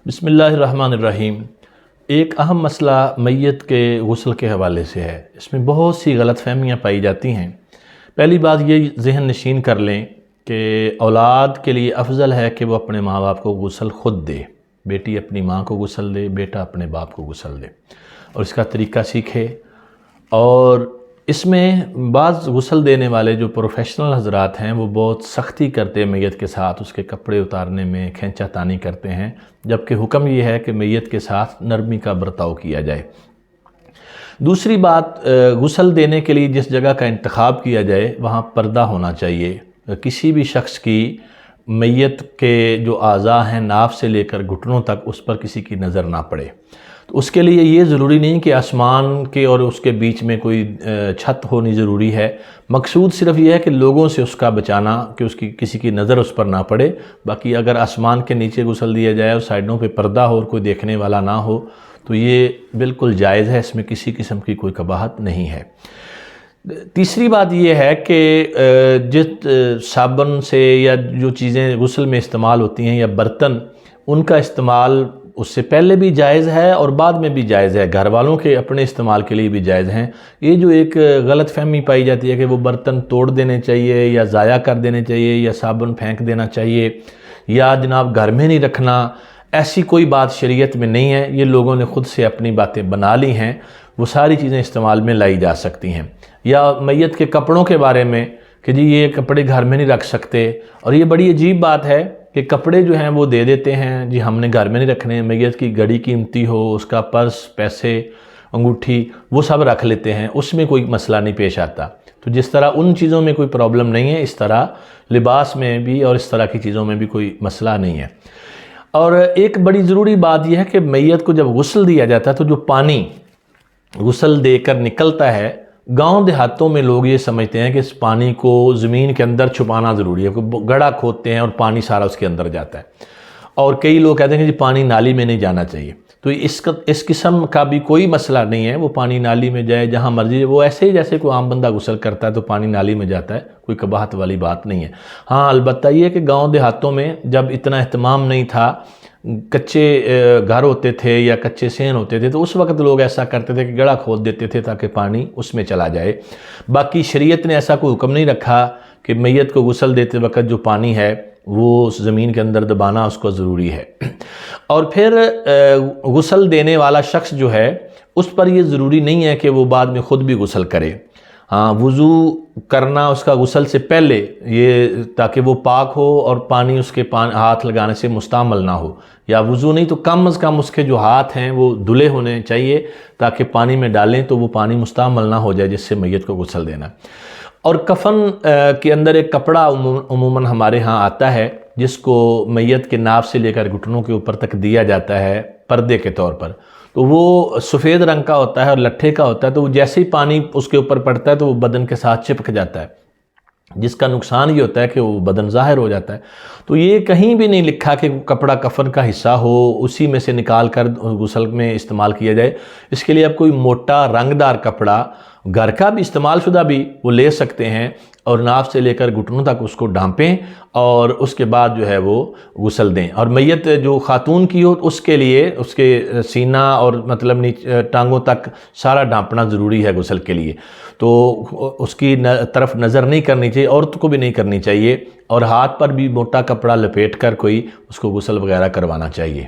بسم اللہ الرحمن الرحیم۔ ایک اہم مسئلہ میت کے غسل کے حوالے سے ہے۔ اس میں بہت سی غلط فہمیاں پائی جاتی ہیں۔ پہلی بات یہ ذہن نشین کر لیں کہ اولاد کے لیے افضل ہے کہ وہ اپنے ماں باپ کو غسل خود دے۔ بیٹی اپنی ماں کو غسل دے، بیٹا اپنے باپ کو غسل دے اور اس کا طریقہ سیکھے۔ اور اس میں بعض غسل دینے والے جو پروفیشنل حضرات ہیں وہ بہت سختی کرتے ہیں میت کے ساتھ، اس کے کپڑے اتارنے میں کھینچا تانی کرتے ہیں، جبکہ حکم یہ ہے کہ میت کے ساتھ نرمی کا برتاؤ کیا جائے۔ دوسری بات، غسل دینے کے لیے جس جگہ کا انتخاب کیا جائے وہاں پردہ ہونا چاہیے۔ کسی بھی شخص کی میت کے جو اعضاء ہیں ناف سے لے کر گھٹنوں تک اس پر کسی کی نظر نہ پڑے۔ تو اس کے لیے یہ ضروری نہیں کہ آسمان کے اور اس کے بیچ میں کوئی چھت ہونی ضروری ہے۔ مقصود صرف یہ ہے کہ لوگوں سے اس کا بچانا، کہ اس کی کسی کی نظر اس پر نہ پڑے۔ باقی اگر آسمان کے نیچے غسل دیا جائے اور سائیڈوں پہ پردہ ہو اور کوئی دیکھنے والا نہ ہو تو یہ بالکل جائز ہے، اس میں کسی قسم کی کوئی قباحت نہیں ہے۔ تیسری بات یہ ہے کہ جس صابن سے یا جو چیزیں غسل میں استعمال ہوتی ہیں یا برتن، ان کا استعمال اس سے پہلے بھی جائز ہے اور بعد میں بھی جائز ہے، گھر والوں کے اپنے استعمال کے لیے بھی جائز ہیں۔ یہ جو ایک غلط فہمی پائی جاتی ہے کہ وہ برتن توڑ دینے چاہیے یا ضائع کر دینے چاہیے یا صابن پھینک دینا چاہیے یا جناب گھر میں نہیں رکھنا، ایسی کوئی بات شریعت میں نہیں ہے۔ یہ لوگوں نے خود سے اپنی باتیں بنا لی ہیں، وہ ساری چیزیں استعمال میں لائی جا سکتی ہیں۔ یا میت کے کپڑوں کے بارے میں کہ جی یہ کپڑے گھر میں نہیں رکھ سکتے، اور یہ بڑی عجیب بات ہے کہ کپڑے جو ہیں وہ دے دیتے ہیں جی ہم نے گھر میں نہیں رکھنے، میت کی گھڑی قیمتی ہو، اس کا پرس، پیسے، انگوٹھی، وہ سب رکھ لیتے ہیں، اس میں کوئی مسئلہ نہیں پیش آتا۔ تو جس طرح ان چیزوں میں کوئی پرابلم نہیں ہے، اس طرح لباس میں بھی اور اس طرح کی چیزوں میں بھی کوئی مسئلہ نہیں ہے۔ اور ایک بڑی ضروری بات یہ ہے کہ میت کو جب غسل دیا جاتا ہے تو جو پانی غسل دے کر نکلتا ہے، گاؤں دیہاتوں میں لوگ یہ سمجھتے ہیں کہ اس پانی کو زمین کے اندر چھپانا ضروری ہے، گڑھا کھودتے ہیں اور پانی سارا اس کے اندر جاتا ہے، اور کئی لوگ کہتے ہیں کہ جی پانی نالی میں نہیں جانا چاہیے۔ تو اس قسم کا بھی کوئی مسئلہ نہیں ہے، وہ پانی نالی میں جائے جہاں مرضی، وہ ایسے ہی جیسے کوئی عام بندہ غسل کرتا ہے تو پانی نالی میں جاتا ہے، کوئی قباحت والی بات نہیں ہے۔ ہاں البتہ یہ کہ گاؤں دیہاتوں میں جب اتنا اہتمام نہیں تھا، کچے گھر ہوتے تھے یا کچے سین ہوتے تھے، تو اس وقت لوگ ایسا کرتے تھے کہ گڑھا کھود دیتے تھے تاکہ پانی اس میں چلا جائے۔ باقی شریعت نے ایسا کوئی حکم نہیں رکھا کہ میت کو غسل دیتے وقت جو پانی ہے وہ زمین کے اندر دبانا اس کو ضروری ہے۔ اور پھر غسل دینے والا شخص جو ہے اس پر یہ ضروری نہیں ہے کہ وہ بعد میں خود بھی غسل کرے۔ ہاں وضو کرنا اس کا غسل سے پہلے، یہ تاکہ وہ پاک ہو اور پانی اس کے ہاتھ لگانے سے مستعمل نہ ہو، یا وضو نہیں تو کم از کم اس کے جو ہاتھ ہیں وہ دھلے ہونے چاہیے تاکہ پانی میں ڈالیں تو وہ پانی مستعمل نہ ہو جائے جس سے میت کو غسل دینا۔ اور کفن کے اندر ایک کپڑا عموماً ہمارے ہاں آتا ہے جس کو میت کے ناف سے لے کر گھٹنوں کے اوپر تک دیا جاتا ہے پردے کے طور پر، تو وہ سفید رنگ کا ہوتا ہے اور لٹھے کا ہوتا ہے، تو وہ جیسے ہی پانی اس کے اوپر پڑتا ہے تو وہ بدن کے ساتھ چپک جاتا ہے، جس کا نقصان یہ ہوتا ہے کہ وہ بدن ظاہر ہو جاتا ہے۔ تو یہ کہیں بھی نہیں لکھا کہ کپڑا کفن کا حصہ ہو اسی میں سے نکال کر غسل میں استعمال کیا جائے۔ اس کے لیے آپ کوئی موٹا رنگدار کپڑا گھر کا بھی استعمال شدہ بھی وہ لے سکتے ہیں اور ناف سے لے کر گھٹنوں تک اس کو ڈھانپیں اور اس کے بعد جو ہے وہ غسل دیں۔ اور میت جو خاتون کی ہو اس کے لیے اس کے سینہ اور مطلب ٹانگوں تک سارا ڈھانپنا ضروری ہے غسل کے لیے، تو اس کی طرف نظر نہیں کرنی چاہیے، عورت کو بھی نہیں کرنی چاہیے، اور ہاتھ پر بھی موٹا کپڑا لپیٹ کر کوئی اس کو غسل وغیرہ کروانا چاہیے۔